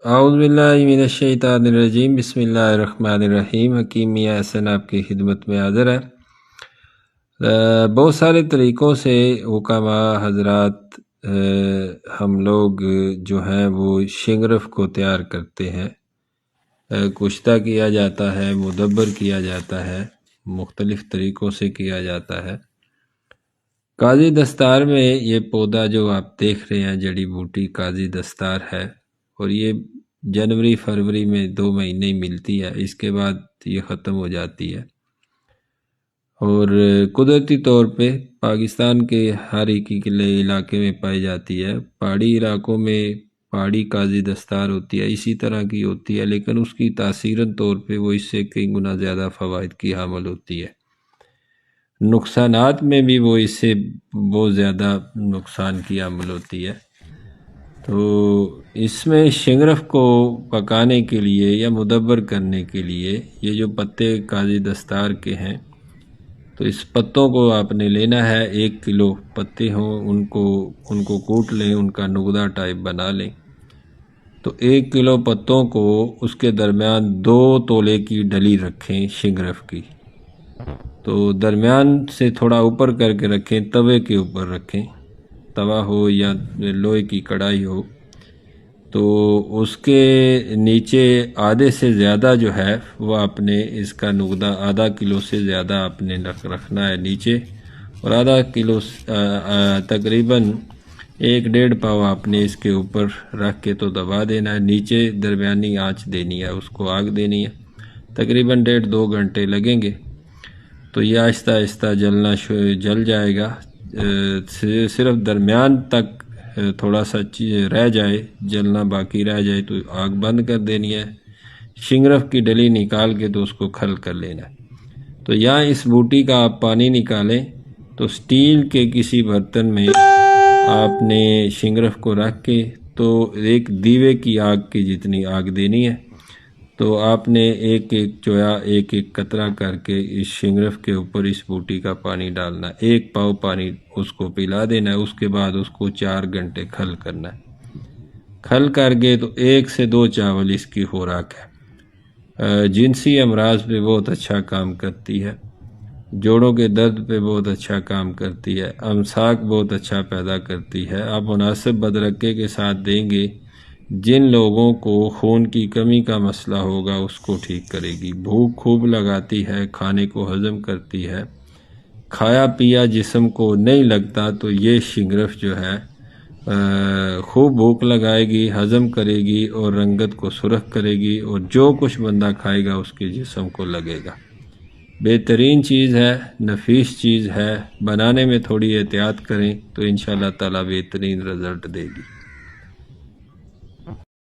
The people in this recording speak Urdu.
اعوذ باللہ من الشیطان الرجیم، بسم اللہ الرحمن الرحیم۔ حکیم میاں احسن آپ کی خدمت میں حاضر ہے۔ بہت سارے طریقوں سے حکماء حضرات ہم لوگ جو ہیں وہ شنگرف کو تیار کرتے ہیں۔ کشتہ کیا جاتا ہے، مدبر کیا جاتا ہے، مختلف طریقوں سے کیا جاتا ہے۔ قاضی دستار میں یہ پودا جو آپ دیکھ رہے ہیں، جڑی بوٹی قاضی دستار ہے، اور یہ جنوری فروری میں 2 مہینے ملتی ہے، اس کے بعد یہ ختم ہو جاتی ہے۔ اور قدرتی طور پہ پاکستان کے ہر ایک علاقے میں پائی جاتی ہے۔ پہاڑی علاقوں میں پہاڑی قاضی دستار ہوتی ہے، اسی طرح کی ہوتی ہے، لیکن اس کی تاثیرن طور پہ وہ اس سے کئی گنا زیادہ فوائد کی حامل ہوتی ہے۔ نقصانات میں بھی وہ اس سے بہت زیادہ نقصان کی حامل ہوتی ہے۔ تو اس میں شنگرف کو پکانے کے لیے یا مدبر کرنے کے لیے یہ جو پتے قاضی دستار کے ہیں، تو اس پتوں کو آپ نے لینا ہے۔ 1 کلو پتے ہوں، ان کو کوٹ لیں، ان کا نگدا ٹائپ بنا لیں۔ تو 1 کلو پتوں کو اس کے درمیان 2 تولے کی ڈلی رکھیں شنگرف کی۔ تو درمیان سے تھوڑا اوپر کر کے رکھیں، توے کے اوپر رکھیں، توا ہو یا لوہے کی کڑھائی ہو۔ تو اس کے نیچے آدھے سے زیادہ جو ہے وہ آپ نے اس کا نگدا ½ کلو سے زیادہ آپ نے رکھنا ہے نیچے، اور ½ کلو تقریباً 1.5 پاؤ آپ نے اس کے اوپر رکھ کے تو دبا دینا ہے۔ نیچے درمیانی آنچ دینی ہے، اس کو آگ دینی ہے۔ تقریباً 1.5-2 گھنٹے لگیں گے، تو یہ آہستہ آہستہ جل جائے گا۔ صرف درمیان تک تھوڑا سا رہ جائے، جلنا باقی رہ جائے تو آگ بند کر دینی ہے۔ شنگرف کی ڈلی نکال کے تو اس کو کھل کر لینا ہے۔ تو یہاں اس بوٹی کا آپ پانی نکالیں تو سٹیل کے کسی برتن میں آپ نے شنگرف کو رکھ کے تو ایک دیوے کی آگ کی جتنی آگ دینی ہے۔ تو آپ نے ایک چویا ایک قطرہ کر کے اس شنگرف کے اوپر اس بوٹی کا پانی ڈالنا ہے۔ 1 پاؤ پانی اس کو پلا دینا ہے۔ اس کے بعد اس کو 4 گھنٹے کھل کرنا ہے۔ کھل کر کے تو 1 سے 2 چاول اس کی خوراک ہے۔ جنسی امراض پہ بہت اچھا کام کرتی ہے، جوڑوں کے درد پہ بہت اچھا کام کرتی ہے، امساک بہت اچھا پیدا کرتی ہے۔ آپ مناسب بدرقے کے ساتھ دیں گے، جن لوگوں کو خون کی کمی کا مسئلہ ہوگا اس کو ٹھیک کرے گی۔ بھوک خوب لگاتی ہے، کھانے کو ہضم کرتی ہے، کھایا پیا جسم کو نہیں لگتا تو یہ شنگرف جو ہے خوب بھوک لگائے گی، ہضم کرے گی اور رنگت کو سرخ کرے گی، اور جو کچھ بندہ کھائے گا اس کے جسم کو لگے گا۔ بہترین چیز ہے، نفیس چیز ہے، بنانے میں تھوڑی احتیاط کریں تو انشاءاللہ تعالی بہترین رزلٹ دے گی۔